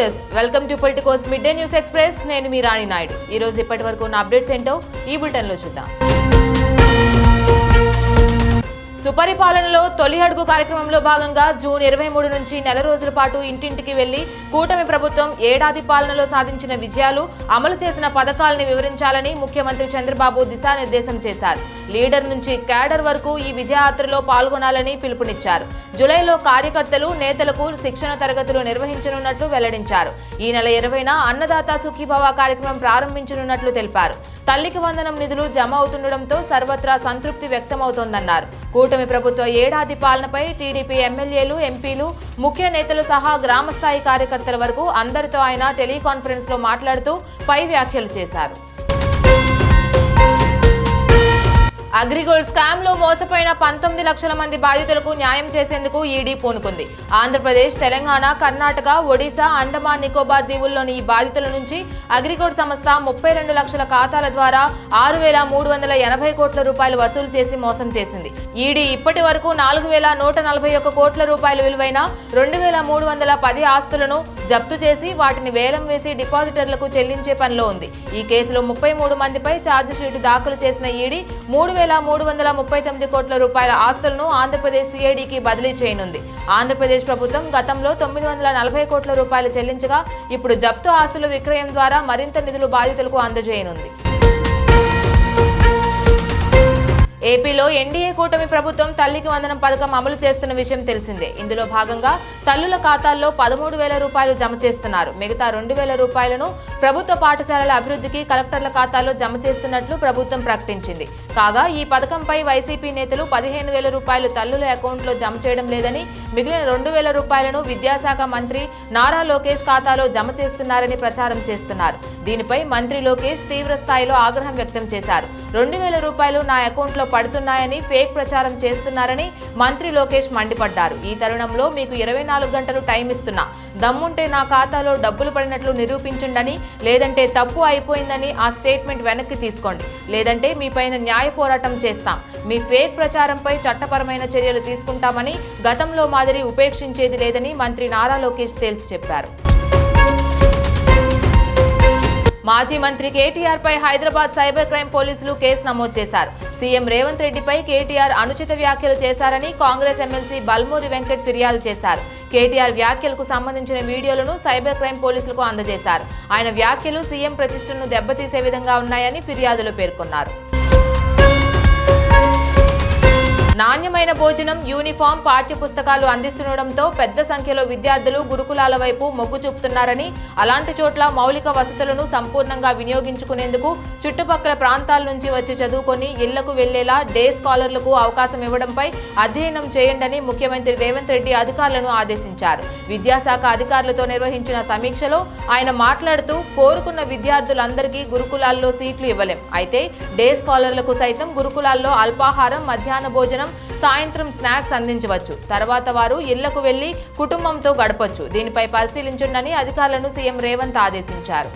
Viewers, welcome to Politicos mid day news express. నేను మీ రాణి నాయుడు. ఈ రోజు ఇప్పటి వరకు ఉన్న అప్డేట్స్ ఏంటో ఈ బులెటిన్ లో చూద్దాం. సుపరిపాలనలో తొలి అడుగు కార్యక్రమంలో భాగంగా జూన్ 23 నుంచి నెల రోజుల పాటు ఇంటింటికి వెళ్లి కూటమి ప్రభుత్వం ఏడాది పాలనలో సాధించిన విజయాలు, అమలు చేసిన పథకాలను వివరించాలని ముఖ్యమంత్రి చంద్రబాబు దిశానిర్దేశం చేశారు. లీడర్ నుంచి క్యాడర్ వరకు ఈ విజయయాత్రలో పాల్గొనాలని పిలుపునిచ్చారు. జూలైలో కార్యకర్తలు, నేతలకు శిక్షణ తరగతులు నిర్వహించనున్నట్లు వెల్లడించారు. ఈ నెల 20న అన్నదాత సుఖీభవ కార్యక్రమం ప్రారంభించనున్నట్లు తెలిపారు. తల్లికి వందనం నిధులు జమ అవుతుండటంతో సర్వత్రా సంతృప్తి వ్యక్తమవుతోందన్నారు. కూటమి ప్రభుత్వ ఏడాది పాలనపై టీడీపీ ఎమ్మెల్యేలు, ఎంపీలు, ముఖ్య నేతలు సహా గ్రామస్థాయి కార్యకర్తల వరకు అందరితో ఆయన టెలికాన్ఫరెన్స్ లో మాట్లాడుతూ పై వ్యాఖ్యలు చేశారు. అగ్రిగోల్డ్ స్కామ్ లో మోసపోయిన 19 లక్షల మంది బాధితులకు న్యాయం చేసేందుకు ఈడీ పూనుకుంది. ఆంధ్రప్రదేశ్, తెలంగాణ, కర్ణాటక, ఒడిశా, అండమాన్ నికోబార్ దీవుల్లోని ఈ బాధితుల నుంచి అగ్రిగోల్డ్ సంస్థ 32 లక్షల ఖాతాల ద్వారా 6,380 కోట్ల రూపాయలు వసూలు చేసి మోసం చేసింది. ఈడీ ఇప్పటి వరకు 4,141 కోట్ల రూపాయల విలువైన 2,310 ఆస్తులను జప్తు చేసి వాటిని వేలం వేసి డిపాజిటర్లకు చెల్లించే పనిలో ఉంది. ఈ కేసులో 33 మందిపై ఛార్జిషీటు దాఖలు చేసిన ఈడీ 3,339 కోట్ల రూపాయల ఆస్తులను ఆంధ్రప్రదేశ్ సిఐడికి బదిలీ చేయనుంది. ఆంధ్రప్రదేశ్ ప్రభుత్వం గతంలో 940 కోట్ల రూపాయలు చెల్లించగా ఇప్పుడు జప్తు ఆస్తుల విక్రయం ద్వారా మరింత నిధులు బాధితులకు అందజేయనుంది. ఏపీలో ఎన్డీఏ కూటమి ప్రభుత్వం తల్లికి వందనం పథకం అమలు చేస్తున్న విషయం తెలిసిందే. ఇందులో భాగంగా తల్లుల ఖాతాల్లో 13,000 రూపాయలు జమ చేస్తున్నారు. మిగతా 2,000 రూపాయలను ప్రభుత్వ పాఠశాలల అభివృద్ధికి కలెక్టర్ల ఖాతాలో జమ చేస్తున్నట్లు ప్రభుత్వం ప్రకటించింది. కాగా ఈ పథకంపై వైసీపీ నేతలు 15,000 రూపాయలు తల్లుల అకౌంట్లో జమ చేయడం లేదని, మిగిలిన 2,000 రూపాయలను విద్యాశాఖ మంత్రి నారా లోకేష్ ఖాతాలో జమ చేస్తున్నారని ప్రచారం చేస్తున్నారు. దీనిపై మంత్రి లోకేష్ తీవ్ర స్థాయిలో ఆగ్రహం వ్యక్తం చేశారు. 2,000 రూపాయలు నా అకౌంట్లో పడుతున్నాయని ఫేక్ ప్రచారం చేస్తున్నారని మంత్రి లోకేష్ మండిపడ్డారు. ఈ తరుణంలో మీకు 24 గంటలు టైం ఇస్తున్నా, దమ్ముంటే నా ఖాతాలో డబ్బులు పడినట్లు నిరూపించండి, లేదంటే తప్పు అయిపోయిందని ఆ స్టేట్మెంట్ వెనక్కి తీసుకోండి, లేదంటే మీపైన న్యాయ పోరాటం చేస్తాం. మీ ఫేక్ ప్రచారంపై చట్టపరమైన చర్యలు తీసుకుంటామని, గతంలో మాదిరి ఉపేక్షించేది లేదని మంత్రి నారా లోకేష్ తేల్చి చెప్పారు. మాజీ మంత్రి కేటీఆర్ పై హైదరాబాద్ సైబర్ క్రైమ్ పోలీసులు కేసు నమోదు చేశారు. సీఎం రేవంత్ రెడ్డిపై కేటీఆర్ అనుచిత వ్యాఖ్యలు చేశారని కాంగ్రెస్ ఎమ్మెల్సీ బల్మూరి వెంకట్ ఫిర్యాదు చేశారు. కేటీఆర్ వ్యాఖ్యలకు సంబంధించిన వీడియోలను సైబర్ క్రైమ్ పోలీసులకు అందజేశారు. ఆయన వ్యాఖ్యలు సీఎం ప్రతిష్టను దెబ్బతీసే విధంగా ఉన్నాయని ఫిర్యాదులో పేర్కొన్నారు. నాణ్యమైన భోజనం, యూనిఫామ్, పాఠ్య పుస్తకాలు అందిస్తుండటంతో పెద్ద సంఖ్యలో విద్యార్థులు గురుకులాల వైపు మొగ్గు చూపుతున్నారని, అలాంటి చోట్ల మౌలిక వసతులను సంపూర్ణంగా వినియోగించుకునేందుకు చుట్టుపక్కల ప్రాంతాల నుంచి వచ్చి చదువుకొని ఇళ్లకు వెళ్లేలా డే స్కాలర్లకు అవకాశం ఇవ్వడంపై అధ్యయనం చేయండి ముఖ్యమంత్రి రేవంత్ రెడ్డి అధికారులను ఆదేశించారు. విద్యాశాఖ అధికారులతో నిర్వహించిన సమీక్షలో ఆయన మాట్లాడుతూ, కోరుకున్న విద్యార్థులందరికీ గురుకులాల్లో సీట్లు ఇవ్వలేం, అయితే డే స్కాలర్లకు సైతం గురుకులాల్లో అల్పాహారం, మధ్యాహ్న భోజనం, సాయంత్రం స్నాక్స్ అందించవచ్చు. తర్వాత వారు ఇళ్లకు వెళ్లి కుటుంబంతో గడపొచ్చు. దీనిపై పరిశీలించండి అధికారులను సీఎం రేవంత్ ఆదేశించారు.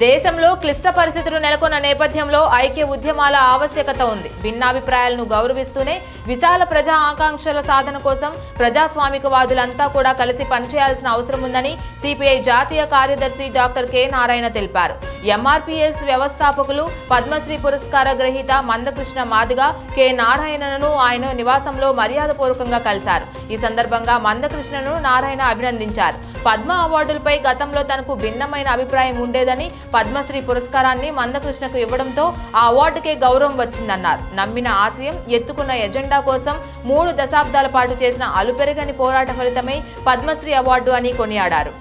దేశంలో క్లిష్ట పరిస్థితులు నెలకొన్న నేపథ్యంలో ఐక్య ఉద్యమాల ఆవశ్యకత ఉంది. భిన్నాభిప్రాయాలను గౌరవిస్తూనే విశాల ప్రజా ఆకాంక్షల సాధన కోసం ప్రజాస్వామికవాదులంతా కూడా కలిసి పనిచేయాల్సిన అవసరం ఉందని సిపిఐ జాతీయ కార్యదర్శి డాక్టర్ కె నారాయణ తెలిపారు. ఎంఆర్పీఎస్ వ్యవస్థాపకులు, పద్మశ్రీ పురస్కార గ్రహీత మందకృష్ణ మాదిగ కె నారాయణను ఆయన నివాసంలో మర్యాదపూర్వకంగా కలిశారు. ఈ సందర్భంగా మందకృష్ణను నారాయణ అభినందించారు. పద్మ అవార్డులపై గతంలో తనకు భిన్నమైన అభిప్రాయం ఉండేదని, పద్మశ్రీ పురస్కారాన్ని మందకృష్ణకు ఇవ్వడంతో ఆ అవార్డుకే గౌరవం వచ్చిందన్నారు. నమ్మిన ఆశయం, ఎత్తుకున్న ఎజెండా కోసం 3 దశాబ్దాల పాటు చేసిన అలుపెరగని పోరాట ఫలితమే పద్మశ్రీ అవార్డు అని కొనియాడారు.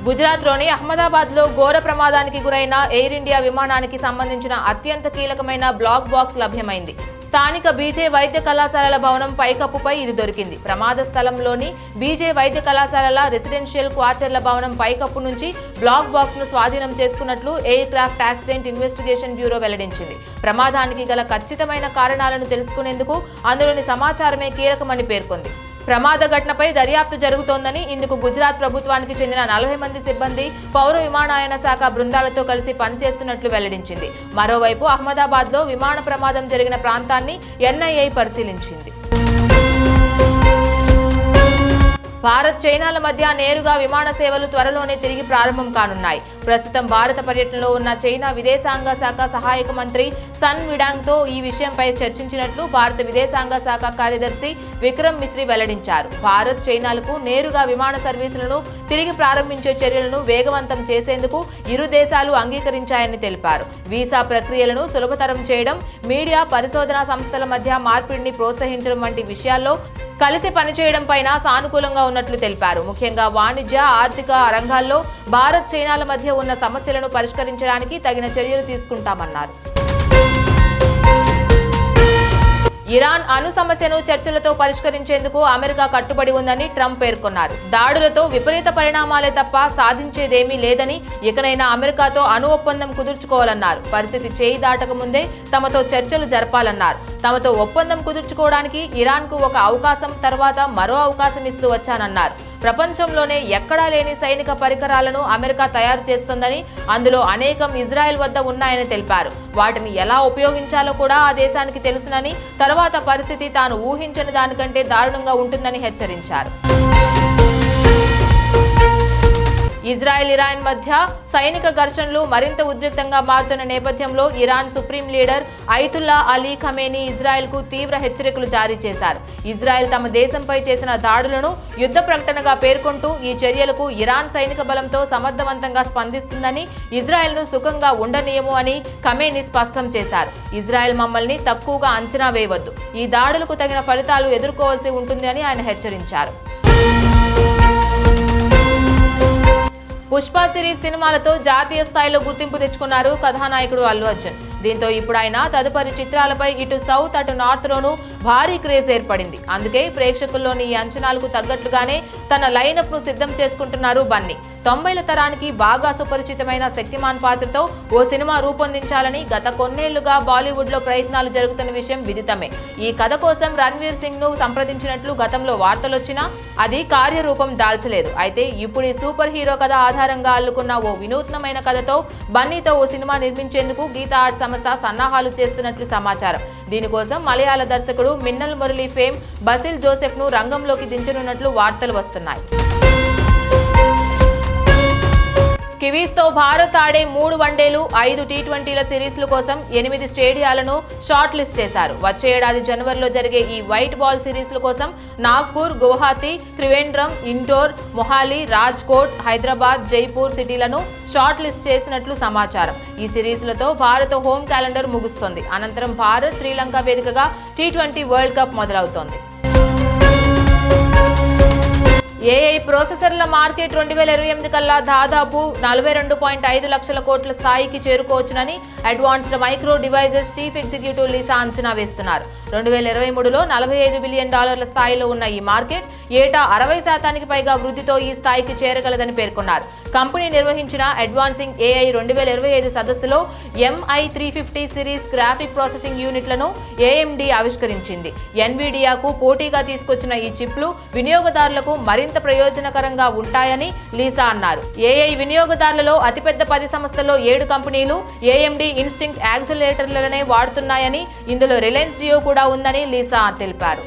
గుజరాత్లోని అహ్మదాబాద్లో ఘోర ప్రమాదానికి గురైన ఎయిర్ ఇండియా విమానానికి సంబంధించిన అత్యంత కీలకమైన బ్లాక్ బాక్స్ లభ్యమైంది. స్థానిక బీజే వైద్య కళాశాలల భవనం పైకప్పుపై ఇది దొరికింది. ప్రమాద స్థలంలోని బీజే వైద్య కళాశాలల రెసిడెన్షియల్ క్వార్టర్ల భవనం పైకప్పు నుంచి బ్లాక్ బాక్స్ ను స్వాధీనం చేసుకున్నట్లు air craft accident investigation bureau వెల్లడించింది. ప్రమాదానికి గల ఖచ్చితమైన కారణాలను తెలుసుకునేందుకు అందులోని సమాచారమే కీలకమని పేర్కొంది. ప్రమాద ఘటనపై దర్యాప్తు జరుగుతోందని, ఇందుకు గుజరాత్ ప్రభుత్వానికి చెందిన 40 మంది సిబ్బంది పౌర విమానయాన శాఖ బృందాలతో కలిసి పనిచేస్తున్నట్లు వెల్లడించింది. మరోవైపు అహ్మదాబాద్లో విమాన ప్రమాదం జరిగిన ప్రాంతాన్ని ఎన్ఐఏ పరిశీలించింది. భారత్ చైనాల మధ్య నేరుగా విమాన సేవలు త్వరలోనే తిరిగి ప్రారంభం కానున్నాయి. ప్రస్తుతం భారత పర్యటనలో ఉన్న చైనా విదేశాంగ శాఖ సహాయక మంత్రి సన్ విడాంగ్తో ఈ విషయంపై చర్చించినట్లు భారత విదేశాంగ శాఖ కార్యదర్శి విక్రమ్ మిశ్రీ వెల్లడించారు. భారత్ చైనాలకు నేరుగా విమాన సర్వీసులను తిరిగి ప్రారంభించే చర్యలను వేగవంతం చేసేందుకు ఇరు దేశాలు అంగీకరించాయని తెలిపారు. వీసా ప్రక్రియలను సులభతరం చేయడం, మీడియా పరిశోధనా సంస్థల మధ్య మార్పిడిని ప్రోత్సహించడం వంటి విషయాల్లో కలిసి పనిచేయడం పైన సానుకూలంగా ఉన్నట్లు తెలిపారు. ముఖ్యంగా వాణిజ్య, ఆర్థిక రంగాల్లో భారత్ చైనాల మధ్య ఉన్న సమస్యలను పరిష్కరించడానికి తగిన చర్యలు తీసుకుంటామన్నారు. ఇరాన్ అణు సమస్యను చర్చలతో పరిష్కరించేందుకు అమెరికా కట్టుబడి ఉందని ట్రంప్ పేర్కొన్నారు. దాడులతో విపరీత పరిణామాలే తప్ప సాధించేదేమీ లేదని, ఇకనైనా అమెరికాతో అణు ఒప్పందం కుదుర్చుకోవాలన్నారు. పరిస్థితి చేయి దాటక ముందే తమతో చర్చలు జరపాలన్నారు. తమతో ఒప్పందం కుదుర్చుకోవడానికి ఇరాన్కు ఒక అవకాశం, తర్వాత మరో అవకాశం ఇస్తూ వచ్చానన్నారు. ప్రపంచంలోనే ఎక్కడా లేని సైనిక పరికరాలను అమెరికా తయారు చేస్తోందని, అందులో అనేకం ఇజ్రాయెల్ వద్ద ఉన్నాయని తెలిపారు. వాటిని ఎలా ఉపయోగించాలో కూడా ఆ దేశానికి తెలుసునని, తర్వాత పరిస్థితి తాను ఊహించని దానికంటే దారుణంగా ఉంటుందని హెచ్చరించారు. ఇజ్రాయెల్, ఇరాన్ మధ్య సైనిక ఘర్షణలు మరింత ఉద్రిక్తంగా మారుతున్న నేపథ్యంలో Iran supreme leader Ayatollah Ali Khamenei ఇజ్రాయెల్కు తీవ్ర హెచ్చరికలు జారీ చేశారు. ఇజ్రాయెల్ తమ దేశంపై చేసిన దాడులను యుద్ధ ప్రకటనగా పేర్కొంటూ ఈ చర్యలకు ఇరాన్ సైనిక బలంతో సమర్థవంతంగా స్పందిస్తుందని, ఇజ్రాయెల్ను సుఖంగా ఉండనీయము అని ఖమేనీ స్పష్టం చేశారు. ఇజ్రాయెల్ మమ్మల్ని తక్కువగా అంచనా వేయవద్దు, ఈ దాడులకు తగిన ఫలితాలు ఎదుర్కోవాల్సి ఉంటుంది అని ఆయన హెచ్చరించారు. పుష్ప సిరీస్ సినిమాలతో జాతీయ స్థాయిలో గుర్తింపు తెచ్చుకున్నారు కథానాయకుడు అల్లు అర్జున్. దీంతో ఇప్పుడు ఆయన తదుపరి చిత్రాలపై ఇటు సౌత్ అటు నార్త్ లోనూ భారీ క్రేజ్ ఏర్పడింది. అందుకే ప్రేక్షకుల్లోని ఈ అంచనాలకు తగ్గట్లుగానే తన లైనప్ ను సిద్ధం చేసుకుంటున్నారు బన్నీ. 90ల తరానికి బాగా సుపరిచితమైన శక్తిమాన్ పాత్రతో ఓ సినిమా రూపొందించాలని గత కొన్నేళ్లుగా బాలీవుడ్ లో ప్రయత్నాలు జరుగుతున్న విషయం విదితమే. ఈ కథ కోసం రణ్వీర్ సింగ్ ను సంప్రదించినట్లు గతంలో వార్తలొచ్చినా అది కార్యరూపం దాల్చలేదు. అయితే ఇప్పుడు ఈ సూపర్ హీరో కథ ఆధారంగా అల్లుకున్న ఓ వినూత్నమైన కథతో బన్నీతో ఓ సినిమా నిర్మించేందుకు గీతా ఆర్ట్ సంస్థ సన్నాహాలు చేస్తున్నట్లు సమాచారం. దీనికోసం మలయాళ దర్శకుడు Minnal Murali fame Basil Joseph ను రంగంలోకి దించనున్నట్లు వార్తలు వస్తున్నాయి. కివీస్ తో భారత్ ఆడే 3 వన్డేలు, 5 టీ20ల సిరీస్ల కోసం 8 స్టేడియాలను షార్ట్ లిస్ట్ చేశారు. వచ్చే ఏడాది జనవరిలో జరిగే ఈ వైట్ బాల్ సిరీస్ల కోసం నాగ్పూర్, గువాహతి, త్రివేంద్రం, ఇండోర్, మొహాలి, రాజ్కోట్, హైదరాబాద్, జైపూర్ సిటీలను షార్ట్ లిస్ట్ చేసినట్లు సమాచారం. ఈ సిరీస్లతో భారత హోమ్ క్యాలెండర్ ముగుస్తోంది. అనంతరం భారత్, శ్రీలంక వేదికగా టీ20 వరల్డ్ కప్ మొదలవుతోంది. ఏఐ ప్రాసెసర్ల మార్కెట్ 2028 కల్లా దాదాపు 42.5 లక్షల కోట్ల స్థాయికి చేరుకోవచ్చునని advanced micro devices chief executive Lisa అంచనా వేస్తున్నారు. 2023లో $45 బిలియన్ స్థాయిలో ఉన్న ఈ మార్కెట్ ఏటా 60% పైగా వృద్ధితో ఈ స్థాయికి చేరగలదని పేర్కొన్నారు. కంపెనీ నిర్వహించిన అడ్వాన్సింగ్ ఏఐ 2025 సదస్సులో MI350 సిరీస్ గ్రాఫిక్ ప్రాసెసింగ్ యూనిట్లను AMD ఆవిష్కరించింది. ఎన్విడియాకు పోటీగా తీసుకొచ్చిన ఈ చిప్లు వినియోగదారులకు మరింత ప్రయోజనకరంగా ఉంటాయని లీసా అన్నారు. ఏఐ వినియోగదారులలో అతిపెద్ద 10 సంస్థల్లో 7 కంపెనీలు AMD ఇన్స్టింక్ట్ యాక్సిలరేటర్లనే వాడుతున్నాయని, ఇందులో రిలయన్స్ జియో కూడా ఉందని లీసా తెలిపారు.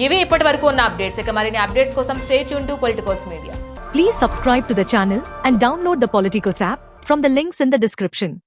ఇవి ఇప్పటి వరకు ఉన్న అప్డేట్స్. ఇక మరిన్ని అప్డేట్స్ కోసం stay tune to Politicos media. Please subscribe to the channel and download the Politicos app from the links in the description.